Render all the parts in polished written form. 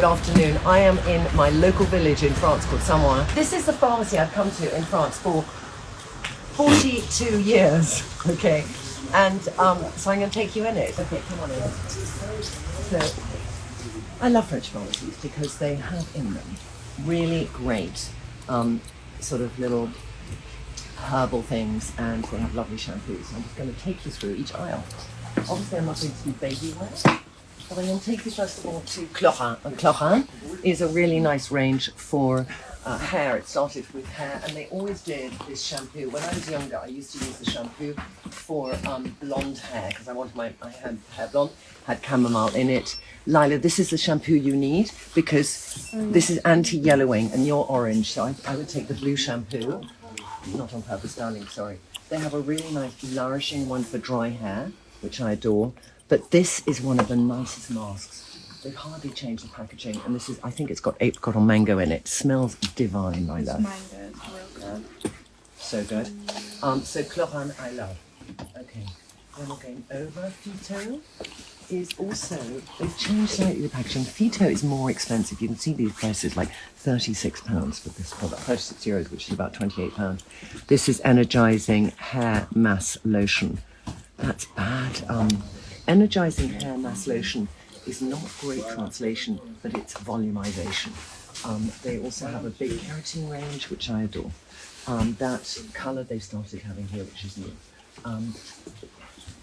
good afternoon. I am in my local village in France called Samoëns. This is the pharmacy I've come to in France for 42 years, okay? And so I'm going to take you in it. Okay, come on in. So, I love French pharmacies because they have in them really great sort of little herbal things, and they have lovely shampoos. So I'm just going to take you through each aisle. Obviously I'm not going to do baby wear, but I'm going to take you first of all to Chlorine. Chlorine is a really nice range for hair. It started with hair, and they always did this shampoo. When I was younger, I used to use the shampoo for blonde hair because I wanted my hair blonde. Had chamomile in it. Lila, this is the shampoo you need because this is anti-yellowing and you're orange, so I would take the blue shampoo. Not on purpose, darling, sorry. They have a really nice nourishing one for dry hair, which I adore. But this is one of the nicest masks. They've hardly changed the packaging, and this is, I think it's got apricot or mango in it. Smells divine, Lila. Mango, it's real good. So good. So Chlorine, I love. Okay, then we're going over. Phyto is also, they've changed slightly the packaging. Phyto is more expensive. You can see these prices, like £36 for this product, €36, which is about £28. This is Energizing Hair Mass Lotion. That's bad. Energizing Hair Mass Lotion is not great translation, but it's volumization. They also have a big keratin range, which I adore. That colour they started having here, which is new.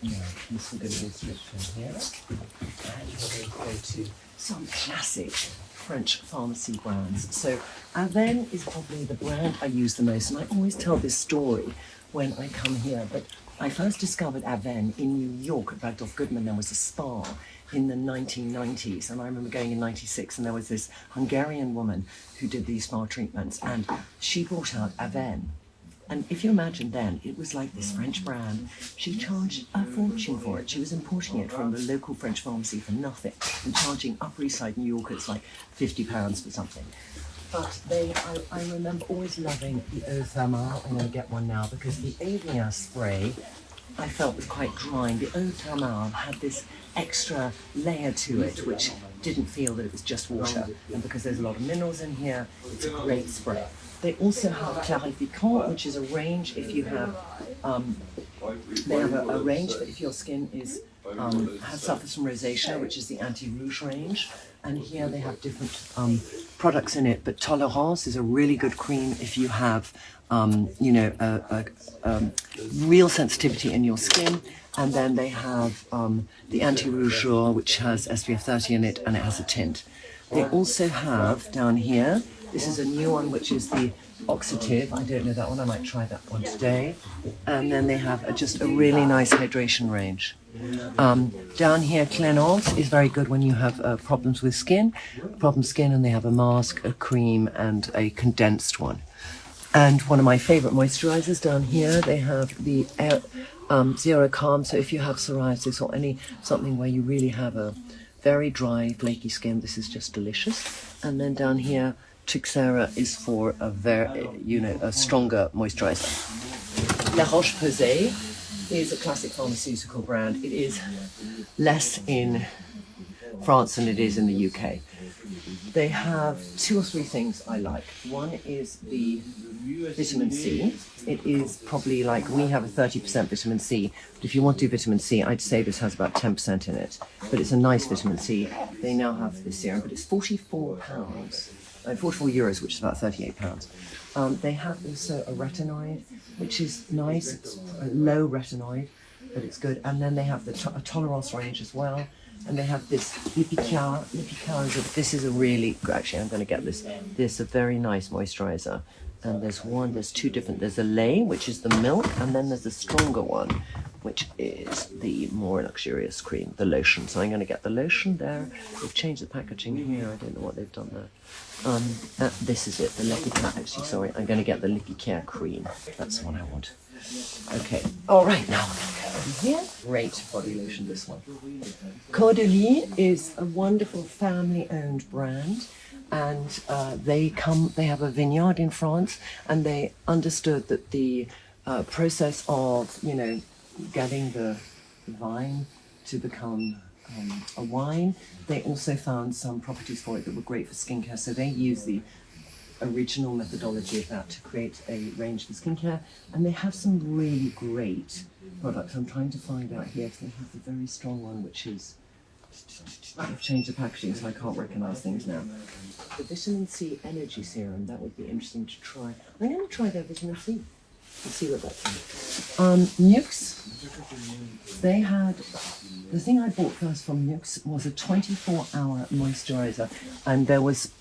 Yeah, this we're going to go through here. And we're going to go to some classic French pharmacy brands. So Avène is probably the brand I use the most, and I always tell this story when I come here, but I first discovered Avène in New York at Bergdorf Goodman. There was a spa in the 1990s, and I remember going in 96, and there was this Hungarian woman who did these spa treatments, and she brought out Avène. And if you imagine then, it was like this French brand. She charged a fortune for it. She was importing it from the local French pharmacy for nothing and charging Upper East Side New Yorkers like £50 for something. But I remember always loving the Eau Thermale. I'm going to get one now because the Avia spray I felt was quite dry. The Eau Thermale had this extra layer to it, which didn't feel that it was just water. And because there's a lot of minerals in here, it's a great spray. They also have Clarificant, which is a range if you have, they have a range that if your skin is, suffers from rosacea, which is the anti-rouge range. And here they have different products in it, but Tolérance is a really good cream if you have, real sensitivity in your skin. And then they have the anti-rouge, which has SPF 30 in it, and it has a tint. They also have down here, this is a new one, which is the Oxidative. I don't know that one. I might try that one today. And then they have just a really nice hydration range. Down here, Clénance is very good when you have problems with skin, and they have a mask, a cream, and a condensed one. And one of my favorite moisturizers down here, they have the Zero Calm. So if you have psoriasis or something where you really have a very dry, flaky skin, this is just delicious. And then down here, Trixera is for a a stronger moisturizer. La Roche-Posay is a classic pharmaceutical brand. It is less in France than it is in the UK. They have 2 or 3 things I like. One is the vitamin C. It is probably like, we have a 30% vitamin C, but if you want to do vitamin C, I'd say this has about 10% in it. But it's a nice vitamin C. They now have this serum, but it's €44, €44, which is about £38. They have also a retinoid, which is nice. It's a low retinoid, but it's good. And then they have the Tolerance range as well. And they have this Lipicare. This is a really, actually I'm going to get this. This is a very nice moisturizer. And there's 2 different, there's a lait, which is the milk, and then there's a stronger one, which is the more luxurious cream, the lotion. So I'm going to get the lotion there. They've changed the packaging here. I don't know what they've done there. This is it, the Lipicare, actually, sorry. I'm going to get the Lipicare cream. That's the one I want. Okay, all right, now over here. Great body lotion, this one. Caudalie is a wonderful family-owned brand, and they have a vineyard in France, and they understood that the process of, getting the vine to become a wine. They also found some properties for it that were great for skincare. So they use the original methodology of that to create a range for skincare. And they have some really great products. I'm trying to find out here if they have the very strong one, which is, I've changed the packaging so I can't recognise things now. The vitamin C energy serum, that would be interesting to try. I'm going to try their vitamin C. Let's see what that's like. Nux, they had, the thing I bought first from Nux was a 24-hour moisturiser, and that was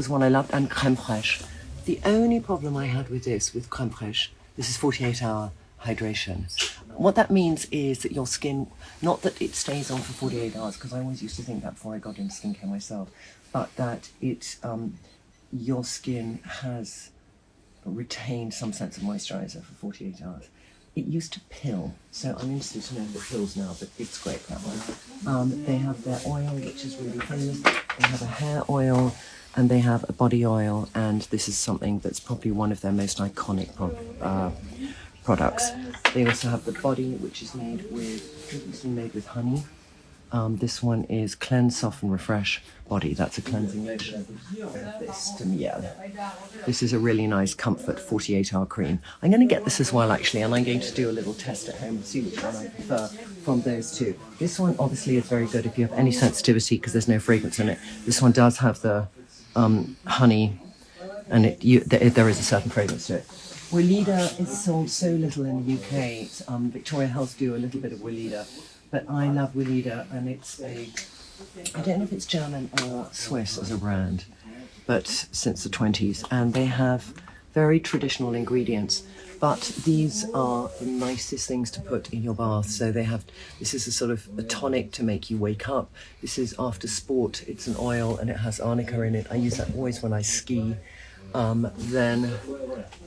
one I loved, and crème fraîche. The only problem I had with this, with crème fraîche, this is 48-hour hydration. What that means is that your skin, not that it stays on for 48 hours, because I always used to think that before I got into skincare myself, but that it, your skin has retained some sense of moisturiser for 48 hours. It used to pill, so I'm interested to know the pills now, but it's great, that one. They have their oil, which is really famous. They have a hair oil, and they have a body oil, and this is something that's probably one of their most iconic products. They also have the body, which is made with honey. This one is Cleanse, Soften, Refresh Body. That's a cleansing lotion. This is a really nice comfort 48-hour cream. I'm going to get this as well, actually, and I'm going to do a little test at home and see which one I prefer from those two. This one obviously is very good if you have any sensitivity because there's no fragrance in it. This one does have the honey, and there is a certain fragrance to it. Weleda is sold so little in the UK. Victoria Health do a little bit of Weleda, but I love Weleda, and it's I don't know if it's German or Swiss as a brand, but since the 20s, and they have very traditional ingredients, but these are the nicest things to put in your bath. So this is a sort of a tonic to make you wake up. This is after sport. It's an oil and it has arnica in it. I use that always when I ski. Then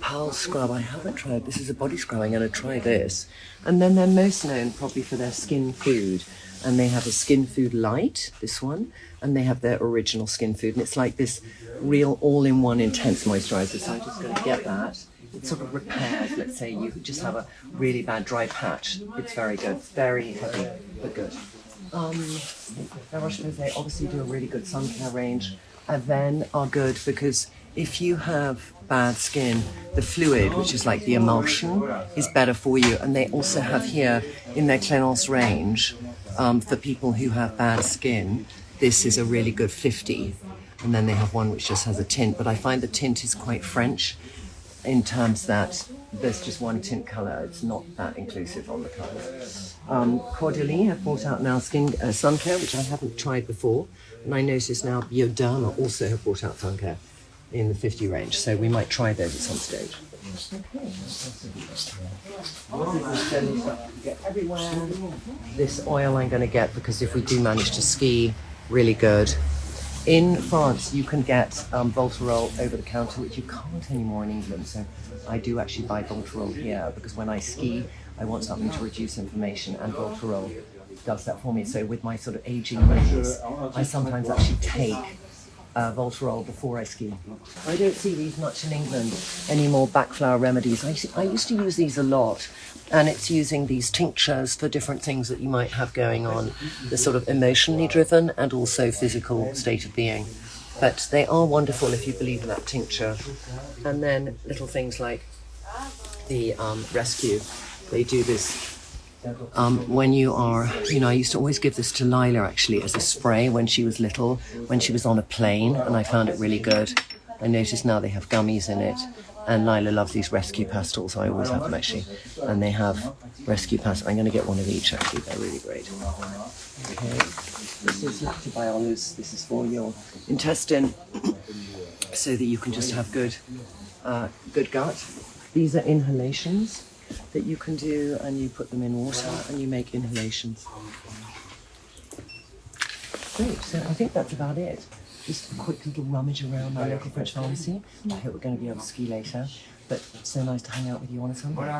Pearl Scrub, I haven't tried. This is a body scrub. I'm going to try this. And then they're most known probably for their skin food. And they have a Skin Food Light, this one, and they have their original Skin Food. And it's like this real all-in-one intense moisturizer. So I'm just going to get that. It sort of repairs, let's say you just have a really bad dry patch. It's very good. Very heavy, but good. La Roche-Posay obviously do a really good sun care range. Aven are good because if you have bad skin, the fluid, which is like the emulsion, is better for you. And they also have here in their Clémence range, for people who have bad skin, this is a really good 50. And then they have one which just has a tint, but I find the tint is quite French in terms that there's just one tint colour. It's not that inclusive on the colours. Caudalie have brought out now sun care, which I haven't tried before. And I notice now Bioderma also have brought out sun care in the 50 range. So we might try those at some stage. Get everywhere. This oil I'm going to get because if we do manage to ski, really good. In France, you can get Voltarol over the counter, which you can't anymore in England. So I do actually buy Voltarol here because when I ski, I want something to reduce inflammation, and Voltarol does that for me. So with my sort of aging ways, I sometimes actually take Voltarol before I ski. I don't see these much in England anymore, backflower remedies. I used to use these a lot, and it's using these tinctures for different things that you might have going on. They're sort of emotionally driven and also physical state of being. But they are wonderful if you believe in that tincture. And then little things like the rescue. They do this when you are, I used to always give this to Lila actually as a spray when she was little, when she was on a plane, and I found it really good. I noticed now they have gummies in it, and Lila loves these rescue pastels. I always have them actually, and they have rescue pastels. I'm going to get one of each actually, they're really great. Okay, this is lactobiolis. This is for your intestine, so that you can just have good gut. These are inhalations that you can do, and you put them in water and you make inhalations. Great, so I think that's about it. Just a quick little rummage around my local French pharmacy. I hope we're going to be able to ski later, but it's so nice to hang out with you on a Sunday.